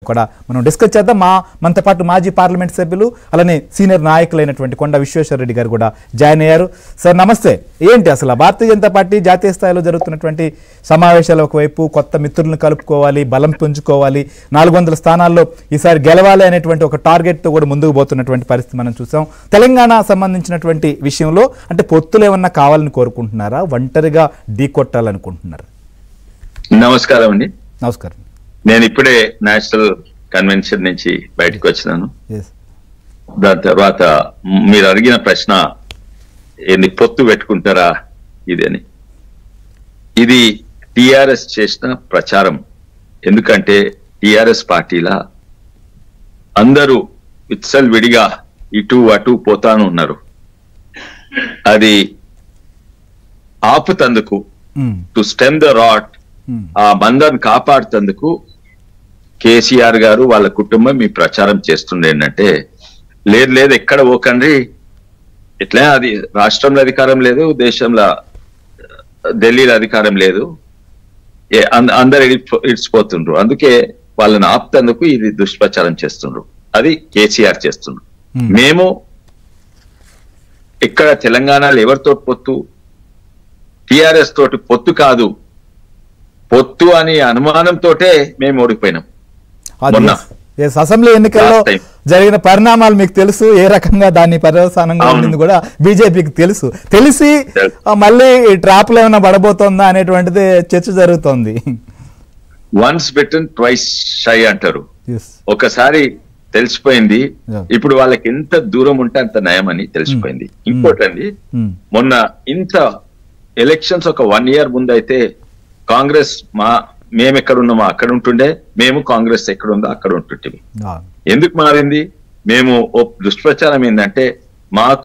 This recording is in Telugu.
కూడా మనం డిస్కస్ చేద్దాం. మనతో పాటు మాజీ పార్లమెంట్ సభ్యులు అలానే సీనియర్ నాయకులైనటువంటి కొండ విశ్వేశ్వరరెడ్డి గారు కూడా జాయిన్ అయ్యారు. సార్ నమస్తే. ఏంటి అసలు భారతీయ జనతా పార్టీ జాతీయ స్థాయిలో జరుగుతున్నటువంటి సమావేశాల ఒకవైపు కొత్త మిత్రులను కలుపుకోవాలి, బలం పుంజుకోవాలి, 400 స్థానాల్లో ఈసారి గెలవాలి అనేటువంటి ఒక టార్గెట్తో కూడా ముందుకు పోతున్నటువంటి పరిస్థితి మనం చూసాం. తెలంగాణ సంబంధించినటువంటి విషయంలో అంటే పొత్తులు ఏమన్నా కావాలని కోరుకుంటున్నారా, ఒంటరిగా ఢీకొట్టాలనుకుంటున్నారా? నమస్కారం అండి. నమస్కారం. నేను ఇప్పుడే నేషనల్ కన్వెన్షన్ నుంచి బయటకు వచ్చినాను. దాని తర్వాత మీరు అడిగిన ప్రశ్న ఏంది, పొత్తు పెట్టుకుంటారా ఇదని. ఇది టిఆర్ఎస్ చేసిన ప్రచారం. ఎందుకంటే టిఆర్ఎస్ పార్టీలా అందరూ విత్సల్ విడిగా ఇటు అటు పోతాను ఉన్నారు. అది ఆపుతందుకు, టు స్టెమ్ ద రాట్, ఆ మందను కాపాడుతందుకు కేసీఆర్ గారు వాళ్ళ కుటుంబం మీ ప్రచారం చేస్తుండే ఏంటంటే, లేదు ఎక్కడ పోకండి, ఇట్లా అది రాష్ట్రంలో అధికారం లేదు, దేశంలో ఢిల్లీలో అధికారం లేదు, అందరు ఇడిచిపోతుండ్రు, అందుకే వాళ్ళని ఆపుతందుకు ఇది దుష్ప్రచారం చేస్తుండ్రు. అది కేసీఆర్ చేస్తుండ్రు. మేము ఇక్కడ తెలంగాణలో ఎవరితో పొత్తు, టిఆర్ఎస్ తోటి పొత్తు కాదు, పొత్తు అని అనుమానంతో మేము ఓడిపోయినాం. అసెంబ్లీ ఎన్నికల్లో జరిగిన పరిణామాలు మీకు తెలుసు, ఏ రకంగా దాన్ని పర్యవసానంగా ఉండింది కూడా బీజేపీకి తెలుసు. తెలిసి మళ్ళీ ట్రాప్ లో ఏమైనా పడబోతోందా అనేటువంటిది చర్చ జరుగుతోంది. వన్స్ బిటన్ ట్వైస్ షై అంటారు. ఒకసారి తెలిసిపోయింది, ఇప్పుడు వాళ్ళకి ఎంత దూరం ఉంటే అంత నయం అని తెలిసిపోయింది. ఇంకోటండి, మొన్న ఇంత ఎలక్షన్స్ ఒక 1 year ముందు అయితే కాంగ్రెస్ మేము ఎక్కడున్నామో అక్కడ ఉంటుండే, మేము కాంగ్రెస్ ఎక్కడుందో అక్కడ ఉంటుంటే. ఎందుకు మారింది? మేము దుష్ప్రచారం ఏంటంటే, మాకు